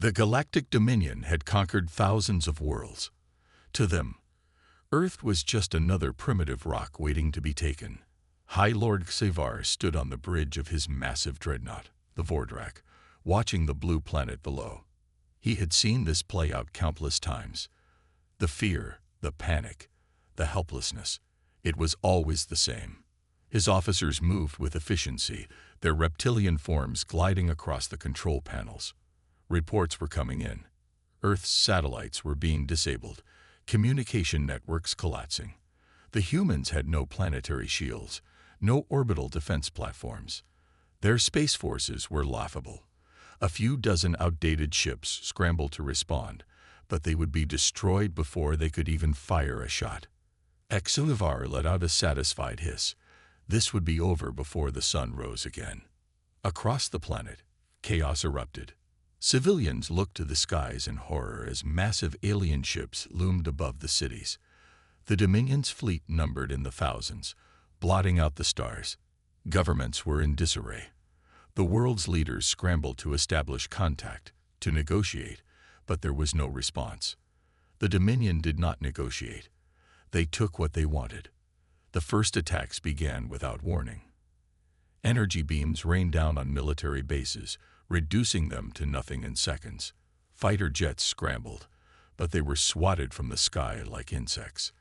The Galactic Dominion had conquered thousands of worlds. To them, Earth was just another primitive rock waiting to be taken. High Lord Xavar stood on the bridge of his massive dreadnought, the Vordrak, watching the blue planet below. He had seen this play out countless times. The fear, the panic, the helplessness. It was always the same. His officers moved with efficiency, their reptilian forms gliding across the control panels. Reports were coming in. Earth's satellites were being disabled, communication networks collapsing. The humans had no planetary shields, no orbital defense platforms. Their space forces were laughable. A few dozen outdated ships scrambled to respond, but they would be destroyed before they could even fire a shot. Xavar let out a satisfied hiss. This would be over before the sun rose again. Across the planet, chaos erupted. Civilians looked to the skies in horror as massive alien ships loomed above the cities. The Dominion's fleet numbered in the thousands, blotting out the stars. Governments were in disarray. The world's leaders scrambled to establish contact, to negotiate, but there was no response. The Dominion did not negotiate. They took what they wanted. The first attacks began without warning. Energy beams rained down on military bases, reducing them to nothing in seconds. Fighter jets scrambled, but they were swatted from the sky like insects.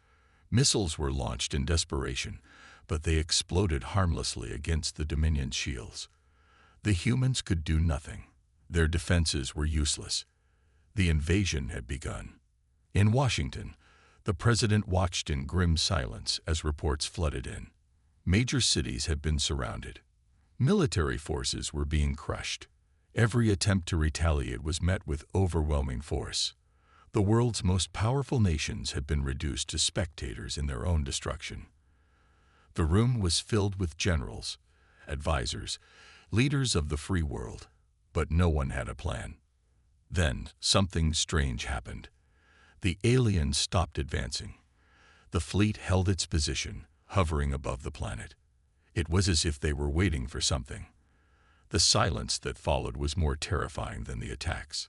Missiles were launched in desperation, but they exploded harmlessly against the Dominion's shields. The humans could do nothing. Their defenses were useless. The invasion had begun. In Washington, the president watched in grim silence as reports flooded in. Major cities had been surrounded. Military forces were being crushed. Every attempt to retaliate was met with overwhelming force. The world's most powerful nations had been reduced to spectators in their own destruction. The room was filled with generals, advisors, leaders of the free world, but no one had a plan. Then something strange happened. The aliens stopped advancing. The fleet held its position, hovering above the planet. It was as if they were waiting for something. The silence that followed was more terrifying than the attacks.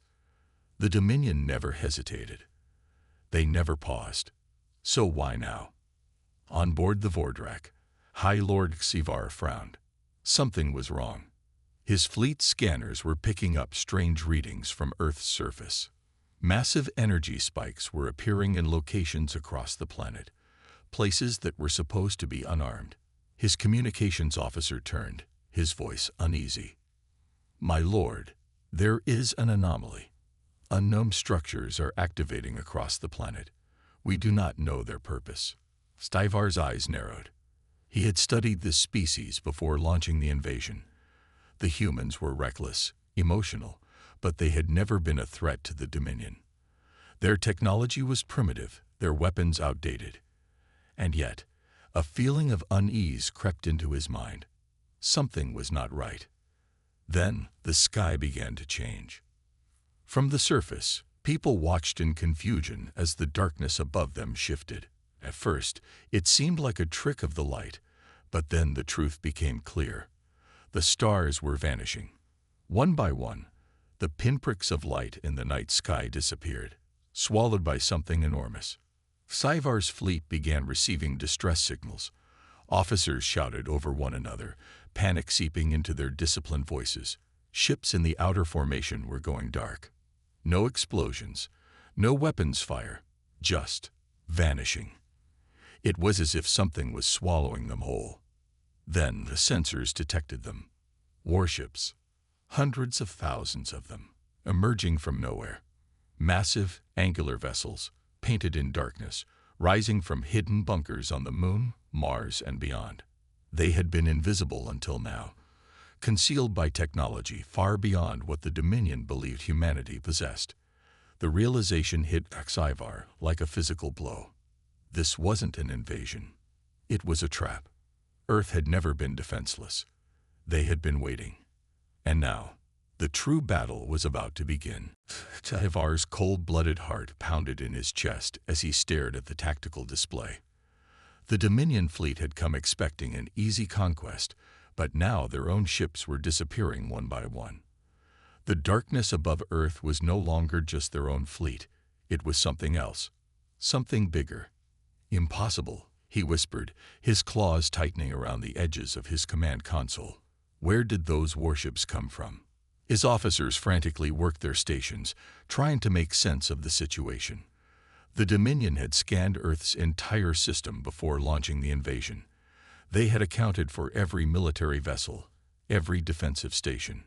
The Dominion never hesitated. They never paused. So why now? On board the Vordrak, High Lord Xavar frowned. Something was wrong. His fleet scanners were picking up strange readings from Earth's surface. Massive energy spikes were appearing in locations across the planet, places that were supposed to be unarmed. His communications officer turned, his voice uneasy. "My lord, there is an anomaly. Unknown structures are activating across the planet. We do not know their purpose." Xavar's eyes narrowed. He had studied this species before launching the invasion. The humans were reckless, emotional, but they had never been a threat to the Dominion. Their technology was primitive, their weapons outdated. And yet, a feeling of unease crept into his mind. Something was not right. Then, the sky began to change. From the surface, people watched in confusion as the darkness above them shifted. At first, it seemed like a trick of the light, but then the truth became clear. The stars were vanishing. One by one, the pinpricks of light in the night sky disappeared, swallowed by something enormous. Xavar's fleet began receiving distress signals. Officers shouted over one another, panic seeping into their disciplined voices. Ships in the outer formation were going dark. No explosions, no weapons fire, just vanishing. It was as if something was swallowing them whole. Then the sensors detected them. Warships, hundreds of thousands of them, emerging from nowhere. Massive, angular vessels, painted in darkness, rising from hidden bunkers on the Moon, Mars, and beyond. They had been invisible until now, concealed by technology far beyond what the Dominion believed humanity possessed. The realization hit Xavar like a physical blow. This wasn't an invasion. It was a trap. Earth had never been defenseless. They had been waiting. And now, the true battle was about to begin. Xavar's cold-blooded heart pounded in his chest as he stared at the tactical display. The Dominion fleet had come expecting an easy conquest, but now their own ships were disappearing one by one. The darkness above Earth was no longer just their own fleet. It was something else. Something bigger. Impossible, he whispered, his claws tightening around the edges of his command console. Where did those warships come from? His officers frantically worked their stations, trying to make sense of the situation. The Dominion had scanned Earth's entire system before launching the invasion. They had accounted for every military vessel, every defensive station.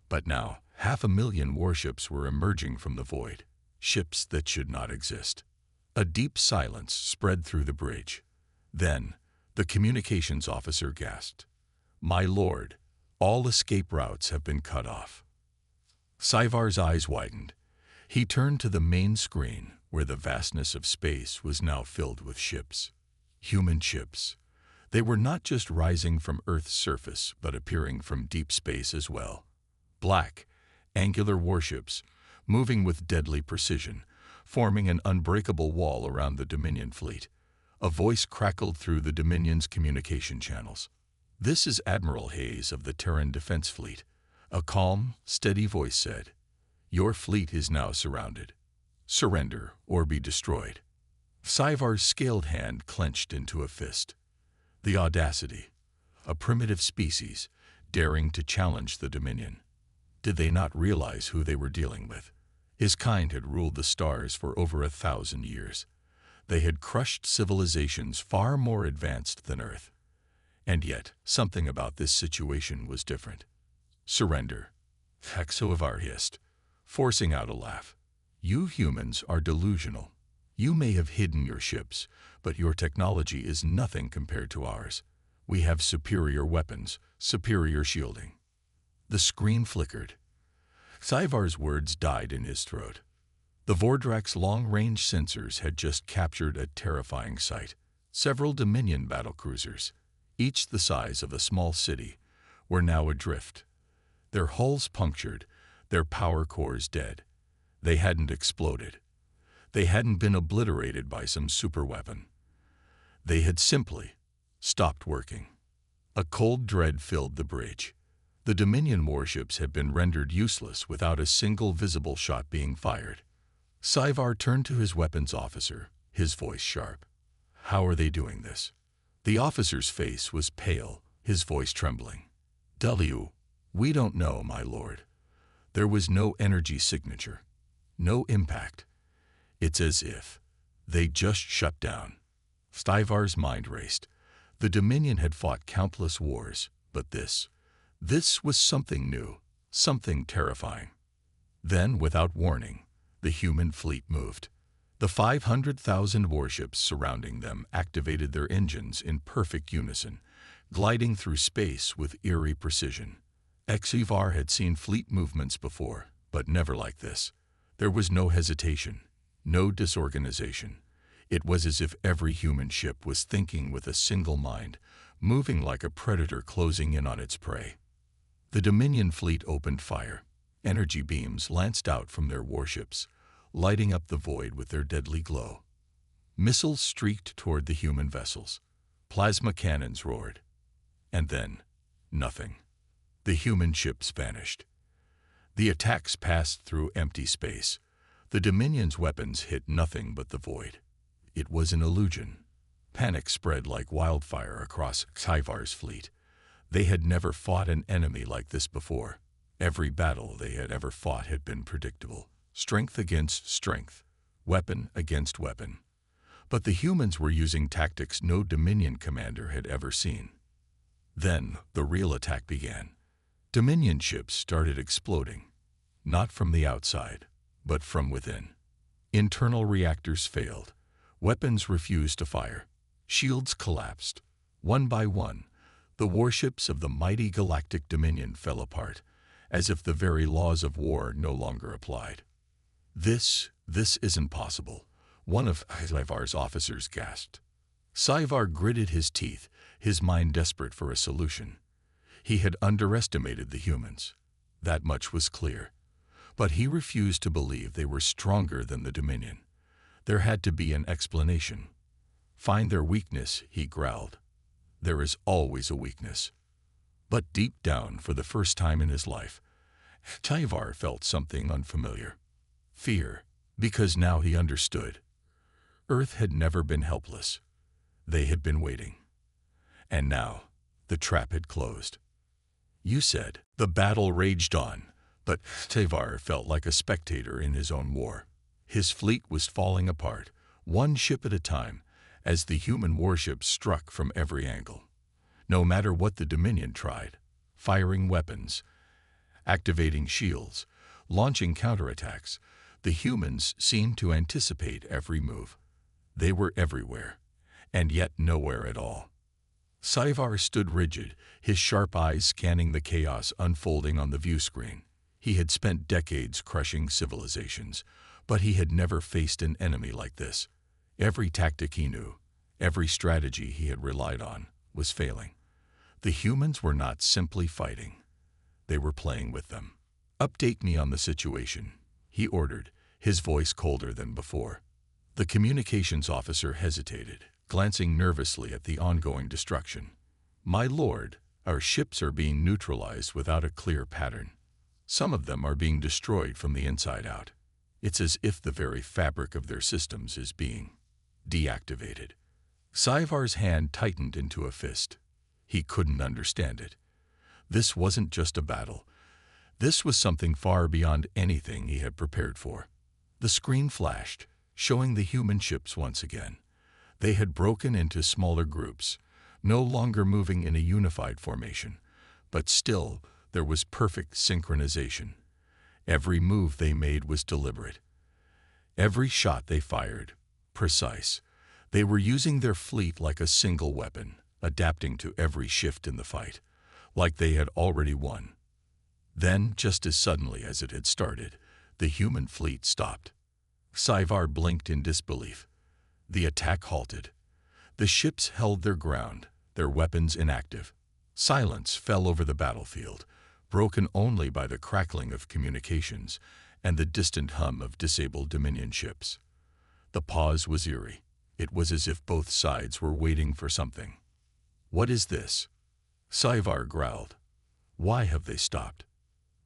But now, 500,000 warships were emerging from the void, ships that should not exist. A deep silence spread through the bridge. Then, the communications officer gasped, "My lord, all escape routes have been cut off." Cyvar's eyes widened. He turned to the main screen, where the vastness of space was now filled with ships. Human ships. They were not just rising from Earth's surface, but appearing from deep space as well. Black, angular warships, moving with deadly precision, forming an unbreakable wall around the Dominion fleet. A voice crackled through the Dominion's communication channels. "This is Admiral Hayes of the Terran Defense Fleet." A calm, steady voice said, "Your fleet is now surrounded. Surrender or be destroyed." Cyvar's scaled hand clenched into a fist. The audacity. A primitive species, daring to challenge the Dominion. Did they not realize who they were dealing with? His kind had ruled the stars for over 1,000 years. They had crushed civilizations far more advanced than Earth. And yet, something about this situation was different. "Surrender," Cyvar hissed, forcing out a laugh. "You humans are delusional. You may have hidden your ships, but your technology is nothing compared to ours. We have superior weapons, superior shielding." The screen flickered. Cyvar's words died in his throat. The Vordrak's long-range sensors had just captured a terrifying sight. Several Dominion battlecruisers, each the size of a small city, were now adrift. Their hulls punctured, their power cores dead. They hadn't exploded. They hadn't been obliterated by some superweapon. They had simply stopped working. A cold dread filled the bridge. The Dominion warships had been rendered useless without a single visible shot being fired. Cyvar turned to his weapons officer, his voice sharp. "How are they doing this?" The officer's face was pale, his voice trembling. "We don't know, my lord. There was no energy signature, no impact. It's as if they just shut down." Cyvar's mind raced. The Dominion had fought countless wars, but this was something new, something terrifying. Then, without warning, the human fleet moved. The 500,000 warships surrounding them activated their engines in perfect unison, gliding through space with eerie precision. Cyvar had seen fleet movements before, but never like this. There was no hesitation, no disorganization. It was as if every human ship was thinking with a single mind, moving like a predator closing in on its prey. The Dominion fleet opened fire. Energy beams lanced out from their warships, lighting up the void with their deadly glow. Missiles streaked toward the human vessels. Plasma cannons roared. And then, nothing. The human ships vanished. The attacks passed through empty space. The Dominion's weapons hit nothing but the void. It was an illusion. Panic spread like wildfire across Cyvar's fleet. They had never fought an enemy like this before. Every battle they had ever fought had been predictable. Strength against strength, weapon against weapon. But the humans were using tactics no Dominion commander had ever seen. Then the real attack began. Dominion ships started exploding, not from the outside, but from within. Internal reactors failed. Weapons refused to fire. Shields collapsed. One by one, the warships of the mighty Galactic Dominion fell apart, as if the very laws of war no longer applied. This isn't possible," one of Cyvar's officers gasped. Cyvar gritted his teeth, his mind desperate for a solution. He had underestimated the humans. That much was clear. But he refused to believe they were stronger than the Dominion. There had to be an explanation. "Find their weakness," he growled. "There is always a weakness." But deep down, for the first time in his life, Tyvar felt something unfamiliar. Fear, because now he understood. Earth had never been helpless. They had been waiting. And now, the trap had closed. You said. The battle raged on, but Tyvar felt like a spectator in his own war. His fleet was falling apart, one ship at a time, as the human warships struck from every angle. No matter what the Dominion tried, firing weapons, activating shields, launching counterattacks, the humans seemed to anticipate every move. They were everywhere, and yet nowhere at all. Tyvar stood rigid, his sharp eyes scanning the chaos unfolding on the view screen. He had spent decades crushing civilizations, but he had never faced an enemy like this. Every tactic he knew, every strategy he had relied on, was failing. The humans were not simply fighting. They were playing with them. "Update me on the situation," he ordered, his voice colder than before. The communications officer hesitated, glancing nervously at the ongoing destruction. "My lord, our ships are being neutralized without a clear pattern. Some of them are being destroyed from the inside out. It's as if the very fabric of their systems is being deactivated." Tyvar's hand tightened into a fist. He couldn't understand it. This wasn't just a battle. This was something far beyond anything he had prepared for. The screen flashed, showing the human ships once again. They had broken into smaller groups, no longer moving in a unified formation, but still there was perfect synchronization. Every move they made was deliberate. Every shot they fired, precise. They were using their fleet like a single weapon, adapting to every shift in the fight, like they had already won. Then, just as suddenly as it had started, the human fleet stopped. Tyvar blinked in disbelief. The attack halted. The ships held their ground, their weapons inactive. Silence fell over the battlefield, broken only by the crackling of communications and the distant hum of disabled Dominion ships. The pause was eerie. It was as if both sides were waiting for something. "What is this?" Tyvar growled. "Why have they stopped?"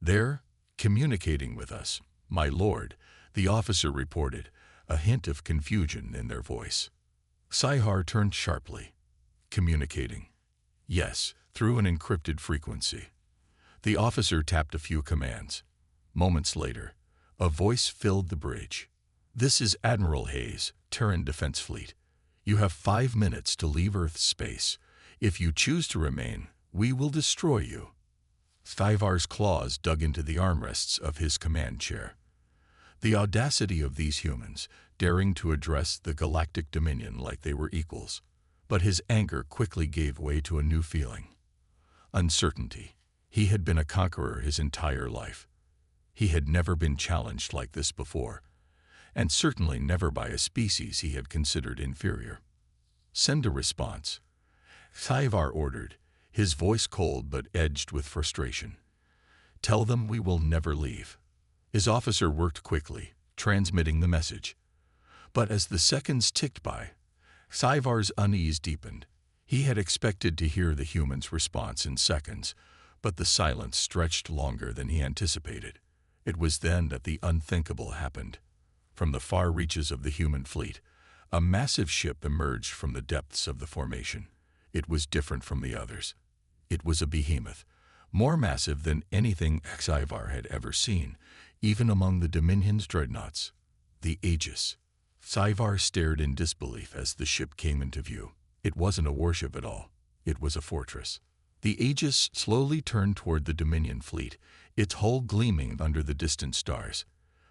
"They're communicating with us, my lord," the officer reported, a hint of confusion in their voice. Tyvar turned sharply. "Communicating?" "Yes, through an encrypted frequency." The officer tapped a few commands. Moments later, a voice filled the bridge. "This is Admiral Hayes, Terran Defense Fleet. You have 5 minutes to leave Earth's space. If you choose to remain, we will destroy you." Tyvar's claws dug into the armrests of his command chair. The audacity of these humans, daring to address the Galactic Dominion like they were equals. But his anger quickly gave way to a new feeling. Uncertainty. He had been a conqueror his entire life. He had never been challenged like this before, and certainly never by a species he had considered inferior. "Send a response," Tyvar ordered, his voice cold but edged with frustration. "Tell them we will never leave." His officer worked quickly, transmitting the message. But as the seconds ticked by, Tyvar's unease deepened. He had expected to hear the human's response in seconds, but the silence stretched longer than he anticipated. It was then that the unthinkable happened. From the far reaches of the human fleet, a massive ship emerged from the depths of the formation. It was different from the others. It was a behemoth, more massive than anything Tyvar had ever seen, even among the Dominion's dreadnoughts. The Aegis. Tyvar stared in disbelief as the ship came into view. It wasn't a warship at all. It was a fortress. The Aegis slowly turned toward the Dominion fleet, its hull gleaming under the distant stars.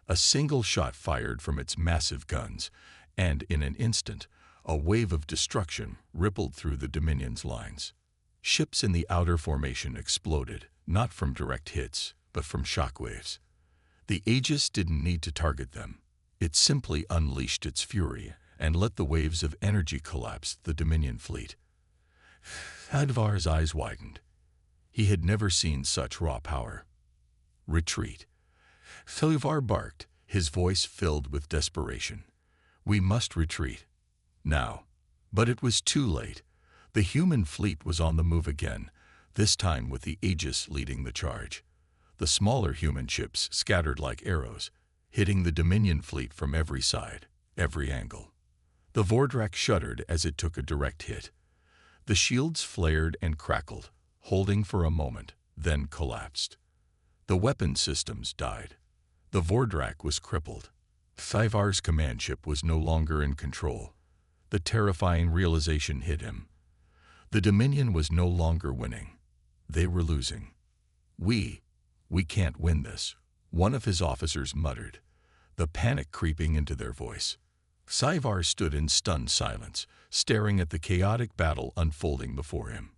A single shot fired from its massive guns, and in an instant, a wave of destruction rippled through the Dominion's lines. Ships in the outer formation exploded, not from direct hits, but from shockwaves. The Aegis didn't need to target them. It simply unleashed its fury and let the waves of energy collapse the Dominion fleet. Tyvar's eyes widened. He had never seen such raw power. "Retreat." Tyvar barked, his voice filled with desperation. "We must retreat. Now." But it was too late. The human fleet was on the move again, this time with the Aegis leading the charge. The smaller human ships scattered like arrows, hitting the Dominion fleet from every side, every angle. The Vordrak shuddered as it took a direct hit. The shields flared and crackled, holding for a moment, then collapsed. The weapon systems died. The Vordrak was crippled. Thyvar's command ship was no longer in control. The terrifying realization hit him. The Dominion was no longer winning. They were losing. We can't win this," one of his officers muttered, the panic creeping into their voice. Thyvar stood in stunned silence, staring at the chaotic battle unfolding before him.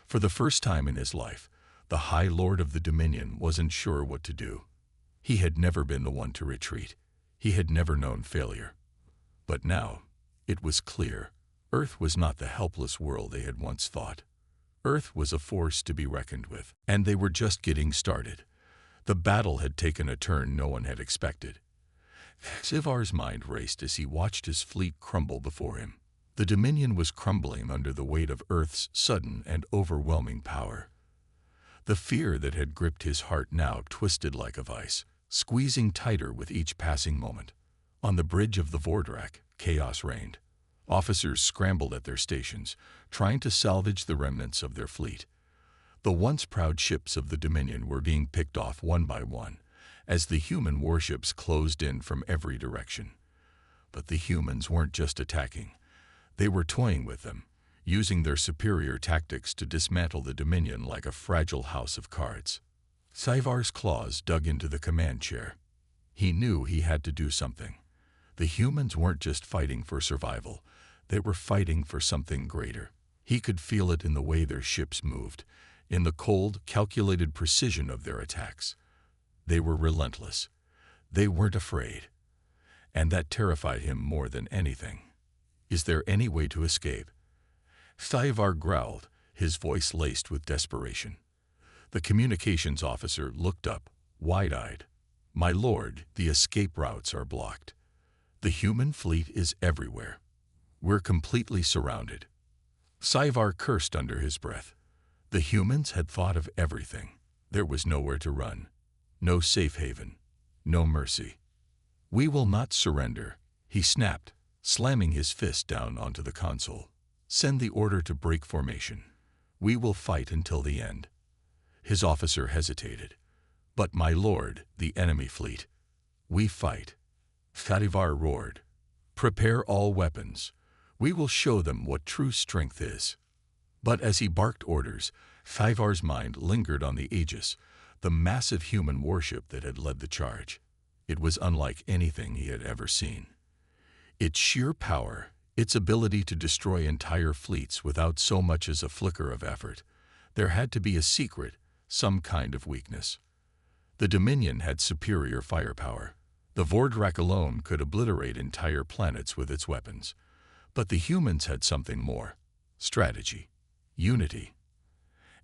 For the first time in his life, the High Lord of the Dominion wasn't sure what to do. He had never been the one to retreat. He had never known failure. But now, it was clear, Earth was not the helpless world they had once thought. Earth was a force to be reckoned with, and they were just getting started. The battle had taken a turn no one had expected. Thyvar's mind raced as he watched his fleet crumble before him. The Dominion was crumbling under the weight of Earth's sudden and overwhelming power. The fear that had gripped his heart now twisted like a vice, squeezing tighter with each passing moment. On the bridge of the Vordrak, chaos reigned. Officers scrambled at their stations, trying to salvage the remnants of their fleet. The once proud ships of the Dominion were being picked off one by one, as the human warships closed in from every direction. But the humans weren't just attacking. They were toying with them, using their superior tactics to dismantle the Dominion like a fragile house of cards. Thyvar's claws dug into the command chair. He knew he had to do something. The humans weren't just fighting for survival. They were fighting for something greater. He could feel it in the way their ships moved, in the cold, calculated precision of their attacks. They were relentless. They weren't afraid. And that terrified him more than anything. Is there any way to escape? Thyvar growled, his voice laced with desperation. The communications officer looked up, wide-eyed. "My lord, the escape routes are blocked. The human fleet is everywhere. We're completely surrounded." Thyvar cursed under his breath. The humans had thought of everything. There was nowhere to run. No safe haven. No mercy. "We will not surrender," he snapped, slamming his fist down onto the console. "Send the order to break formation. We will fight until the end." His officer hesitated. "But my lord, the enemy fleet." "We fight." Thyvar roared. "Prepare all weapons. We will show them what true strength is." But as he barked orders, Thyvar's mind lingered on the Aegis, the massive human warship that had led the charge. It was unlike anything he had ever seen. Its sheer power, its ability to destroy entire fleets without so much as a flicker of effort. There had to be a secret, some kind of weakness. The Dominion had superior firepower. The Vordrak alone could obliterate entire planets with its weapons. But the humans had something more: strategy, unity,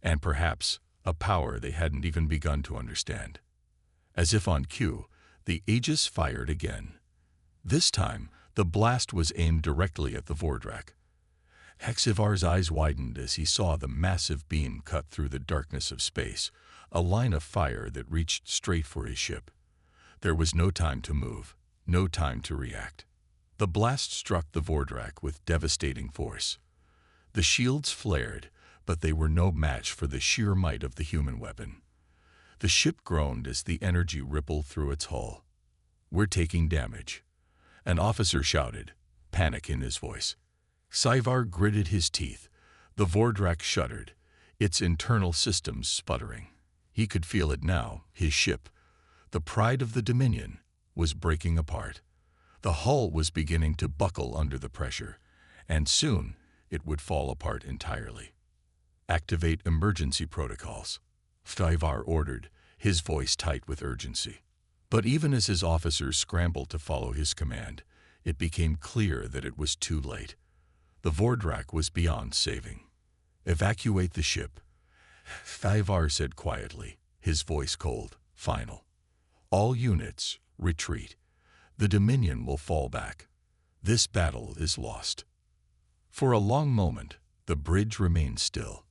and perhaps a power they hadn't even begun to understand. As if on cue, the Aegis fired again. This time, the blast was aimed directly at the Vordrak. Thyvar's eyes widened as he saw the massive beam cut through the darkness of space, a line of fire that reached straight for his ship. There was no time to move, no time to react. The blast struck the Vordrak with devastating force. The shields flared, but they were no match for the sheer might of the human weapon. The ship groaned as the energy rippled through its hull. "We're taking damage," an officer shouted, panic in his voice. Thyvar gritted his teeth. The Vordrak shuddered, its internal systems sputtering. He could feel it now, his ship, the pride of the Dominion, was breaking apart. The hull was beginning to buckle under the pressure, and soon it would fall apart entirely. "Activate emergency protocols," Thyvar ordered, his voice tight with urgency. But even as his officers scrambled to follow his command, it became clear that it was too late. The Vordrak was beyond saving. "Evacuate the ship," Thyvar said quietly, his voice cold, final. "All units, retreat. The Dominion will fall back. This battle is lost." For a long moment, the bridge remained still.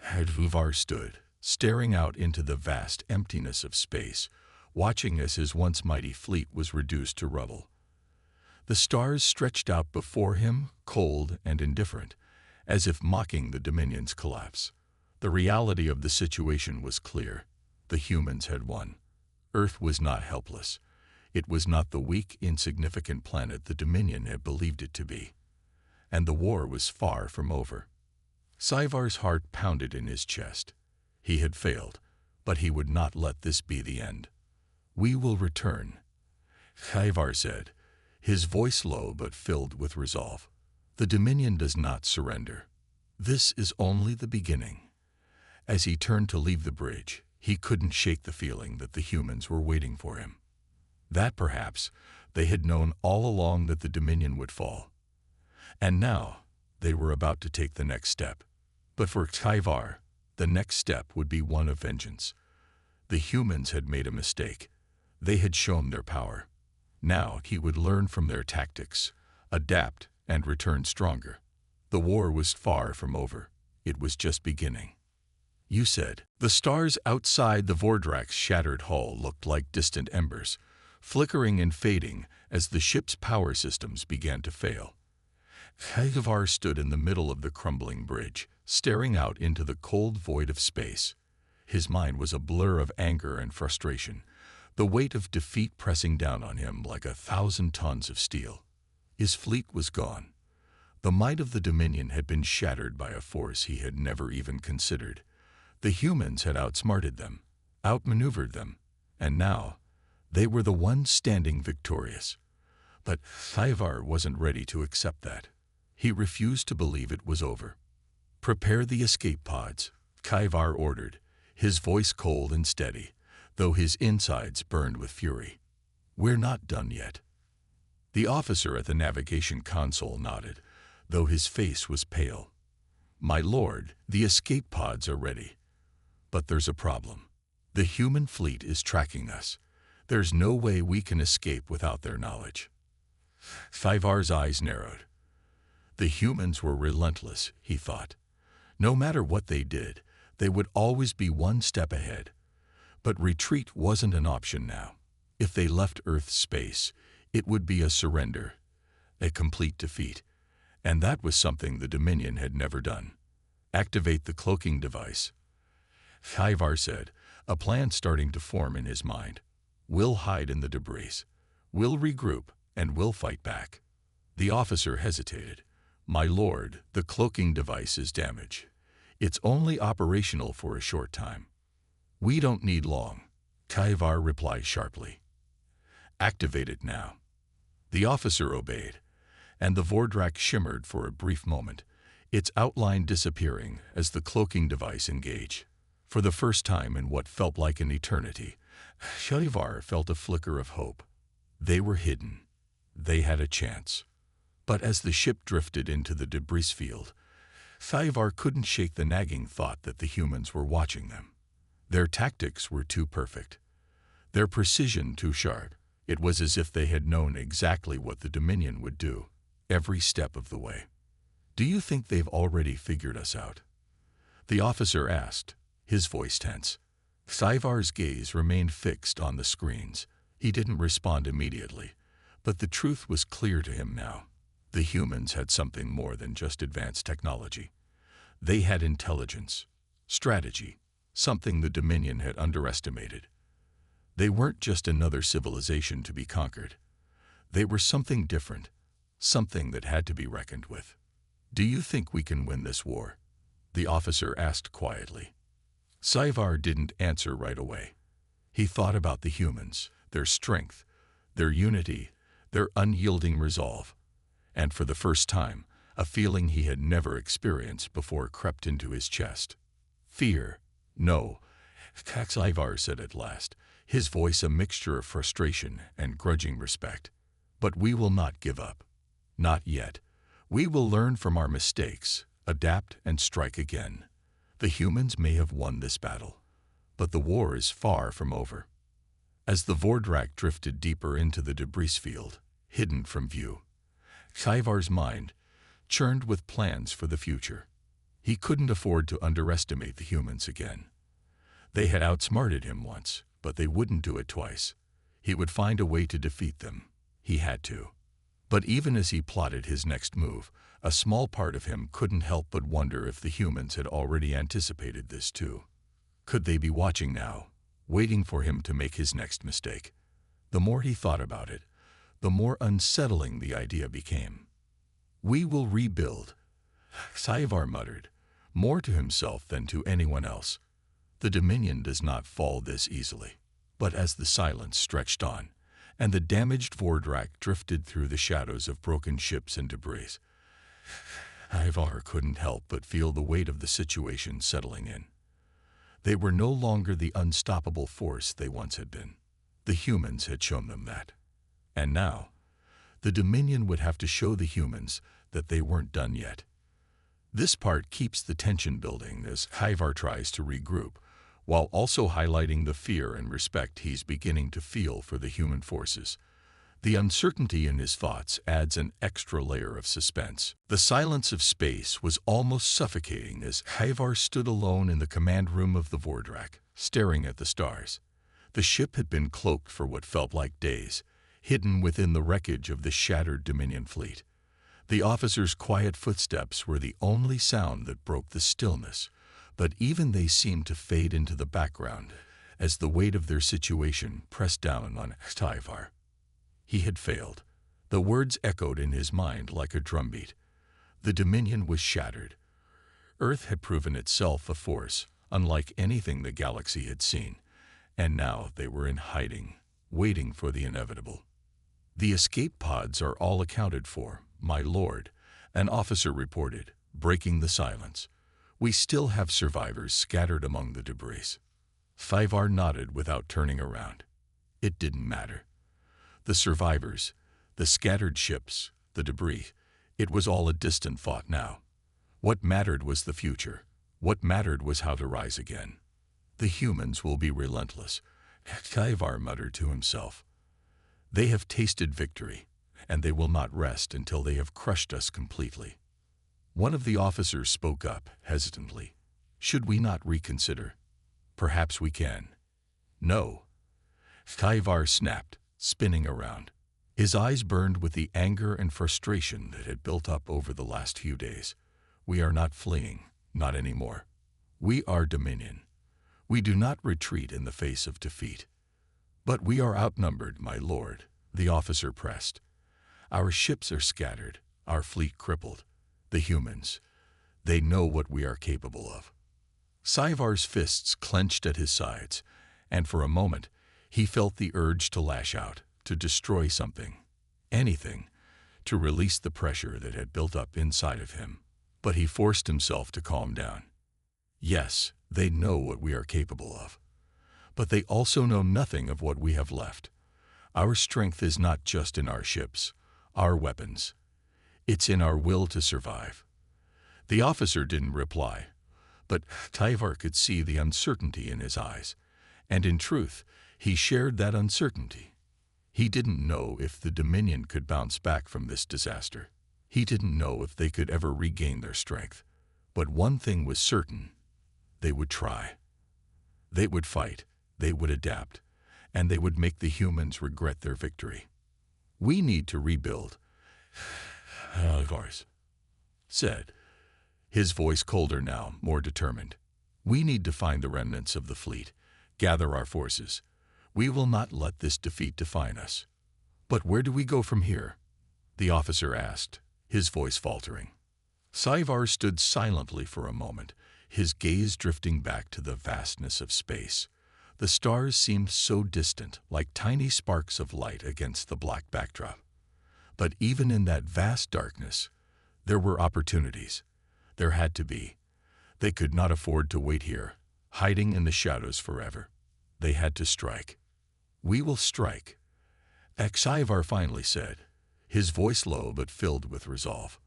Thyvar stood, staring out into the vast emptiness of space, watching as his once mighty fleet was reduced to rubble. The stars stretched out before him, cold and indifferent, as if mocking the Dominion's collapse. The reality of the situation was clear. The humans had won. Earth was not helpless. It was not the weak, insignificant planet the Dominion had believed it to be. And the war was far from over. Cyvar's heart pounded in his chest. He had failed, but he would not let this be the end. "We will return," Cyvar said, his voice low but filled with resolve. "The Dominion does not surrender. This is only the beginning." As he turned to leave the bridge, he couldn't shake the feeling that the humans were waiting for him. That perhaps they had known all along that the Dominion would fall. And now they were about to take the next step. But for Cyvar, the next step would be one of vengeance. The humans had made a mistake. They had shown their power. Now he would learn from their tactics, adapt, and return stronger. The war was far from over. It was just beginning. "You said." The stars outside the Vordrak's shattered hull looked like distant embers, flickering and fading as the ship's power systems began to fail. Cyvar stood in the middle of the crumbling bridge, staring out into the cold void of space. His mind was a blur of anger and frustration, the weight of defeat pressing down on him like 1,000 tons of steel. His fleet was gone. The might of the Dominion had been shattered by a force he had never even considered. The humans had outsmarted them, outmaneuvered them, and now they were the ones standing victorious. But Cyvar wasn't ready to accept that. He refused to believe it was over. "Prepare the escape pods," Cyvar ordered, his voice cold and steady, though his insides burned with fury. "We're not done yet." The officer at the navigation console nodded, though his face was pale. "My lord, the escape pods are ready. But there's a problem. The human fleet is tracking us. There's no way we can escape without their knowledge." Cyvar's eyes narrowed. The humans were relentless, he thought. No matter what they did, they would always be one step ahead. But retreat wasn't an option now. If they left Earth's space, it would be a surrender, a complete defeat. And that was something the Dominion had never done. "Activate the cloaking device," Cyvar said, a plan starting to form in his mind. "We'll hide in the debris. We'll regroup, and we'll fight back." The officer hesitated. "My lord, the cloaking device is damaged. It's only operational for a short time." "We don't need long," Cyvar replied sharply. "Activate it now." The officer obeyed, and the Vordrak shimmered for a brief moment, its outline disappearing as the cloaking device engaged. For the first time in what felt like an eternity, Cyvar felt a flicker of hope. They were hidden. They had a chance. But as the ship drifted into the debris field, Cyvar couldn't shake the nagging thought that the humans were watching them. Their tactics were too perfect. Their precision too sharp. It was as if they had known exactly what the Dominion would do, every step of the way. "Do you think they've already figured us out?" the officer asked, his voice tense. Cyvar's gaze remained fixed on the screens. He didn't respond immediately, but the truth was clear to him now. The humans had something more than just advanced technology. They had intelligence, strategy, something the Dominion had underestimated. They weren't just another civilization to be conquered. They were something different, something that had to be reckoned with. "Do you think we can win this war?" the officer asked quietly. Cyvar didn't answer right away. He thought about the humans, their strength, their unity, their unyielding resolve. And for the first time, a feeling he had never experienced before crept into his chest. "Fear. No," Cyvar said at last, his voice a mixture of frustration and grudging respect. "But we will not give up. Not yet. We will learn from our mistakes, adapt, and strike again. The humans may have won this battle, but the war is far from over." As the Vordrak drifted deeper into the debris field, hidden from view, Cyvar's mind churned with plans for the future. He couldn't afford to underestimate the humans again. They had outsmarted him once, but they wouldn't do it twice. He would find a way to defeat them. He had to. But even as he plotted his next move, a small part of him couldn't help but wonder if the humans had already anticipated this too. Could they be watching now, waiting for him to make his next mistake? The more he thought about it, the more unsettling the idea became. "We will rebuild," Cyvar muttered, more to himself than to anyone else. The Dominion does not fall this easily. But as the silence stretched on, and the damaged Vordrak drifted through the shadows of broken ships and debris, Cyvar couldn't help but feel the weight of the situation settling in. They were no longer the unstoppable force they once had been. The humans had shown them that. And now, the Dominion would have to show the humans that they weren't done yet. This part keeps the tension building as Cyvar tries to regroup, while also highlighting the fear and respect he's beginning to feel for the human forces. The uncertainty in his thoughts adds an extra layer of suspense. The silence of space was almost suffocating as Cyvar stood alone in the command room of the Vordrak, staring at the stars. The ship had been cloaked for what felt like days, hidden within the wreckage of the shattered Dominion fleet. The officers' quiet footsteps were the only sound that broke the stillness, but even they seemed to fade into the background as the weight of their situation pressed down on Cyvar. He had failed. The words echoed in his mind like a drumbeat. The Dominion was shattered. Earth had proven itself a force unlike anything the galaxy had seen, and now they were in hiding, waiting for the inevitable. "The escape pods are all accounted for, my lord," an officer reported, breaking the silence. "We still have survivors scattered among the debris." Cyvar nodded without turning around. It didn't matter. The survivors, the scattered ships, the debris, it was all a distant thought now. What mattered was the future. What mattered was how to rise again. "The humans will be relentless," Cyvar muttered to himself. "They have tasted victory, and they will not rest until they have crushed us completely." One of the officers spoke up, hesitantly. "Should we not reconsider? Perhaps we can." "No." Cyvar snapped, spinning around. His eyes burned with the anger and frustration that had built up over the last few days. "We are not fleeing, not anymore. We are Dominion. We do not retreat in the face of defeat." "But we are outnumbered, my lord," the officer pressed. "Our ships are scattered, our fleet crippled. The humans, they know what we are capable of." Cyvar's fists clenched at his sides, and for a moment he felt the urge to lash out, to destroy something, anything, to release the pressure that had built up inside of him. But he forced himself to calm down. "Yes, they know what we are capable of. But they also know nothing of what we have left. Our strength is not just in our ships, our weapons. It's in our will to survive." The officer didn't reply, but Cyvar could see the uncertainty in his eyes, and in truth, he shared that uncertainty. He didn't know if the Dominion could bounce back from this disaster. He didn't know if they could ever regain their strength. But one thing was certain: they would try. They would fight, they would adapt, and they would make the humans regret their victory. "We need to rebuild," Cyvar said, his voice colder now, more determined. "We need to find the remnants of the fleet, gather our forces. We will not let this defeat define us." "But where do we go from here?" the officer asked, his voice faltering. Cyvar stood silently for a moment, his gaze drifting back to the vastness of space. The stars seemed so distant, like tiny sparks of light against the black backdrop. But even in that vast darkness, there were opportunities. There had to be. They could not afford to wait here, hiding in the shadows forever. They had to strike. "We will strike," Cyvar finally said, his voice low but filled with resolve.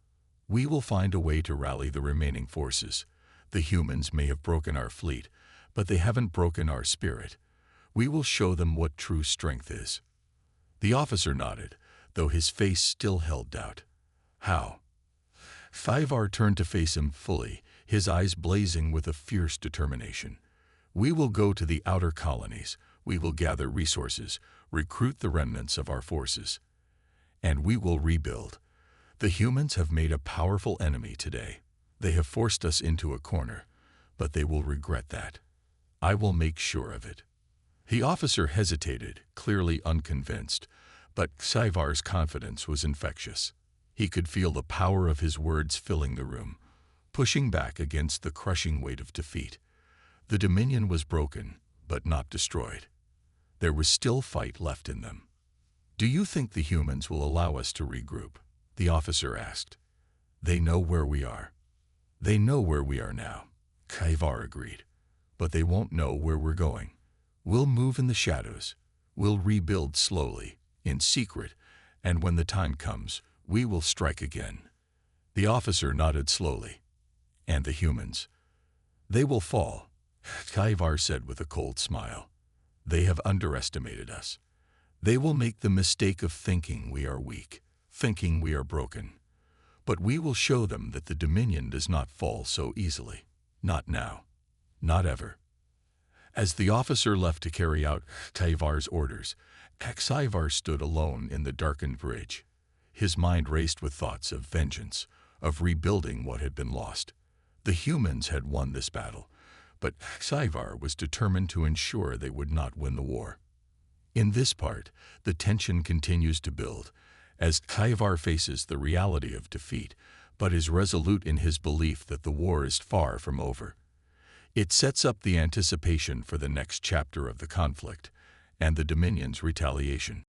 "We will find a way to rally the remaining forces. The humans may have broken our fleet, but they haven't broken our spirit. We will show them what true strength is." The officer nodded, though his face still held doubt. "How?" Cyvar turned to face him fully, his eyes blazing with a fierce determination. We will go to the outer colonies. We will gather resources, recruit the remnants of our forces, and we will rebuild. The humans have made a powerful enemy today. They have forced us into a corner, but they will regret that. I will make sure of it." The officer hesitated, clearly unconvinced, but Cyvar's confidence was infectious. He could feel the power of his words filling the room, pushing back against the crushing weight of defeat. The Dominion was broken, but not destroyed. There was still fight left in them. "Do you think the humans will allow us to regroup?" the officer asked. "They know where we are." "They know where we are now," Cyvar agreed. "But they won't know where we're going. We'll move in the shadows. We'll rebuild slowly, in secret, and when the time comes, we will strike again." The officer nodded slowly. "And the humans? They will fall," Cyvar said with a cold smile. "They have underestimated us. They will make the mistake of thinking we are weak, thinking we are broken. But we will show them that the Dominion does not fall so easily. Not now. Not ever." As the officer left to carry out Cyvar's orders, Cyvar stood alone in the darkened bridge. His mind raced with thoughts of vengeance, of rebuilding what had been lost. The humans had won this battle, but Cyvar was determined to ensure they would not win the war. In this part, the tension continues to build, as Cyvar faces the reality of defeat, but is resolute in his belief that the war is far from over. It sets up the anticipation for the next chapter of the conflict and the Dominion's retaliation.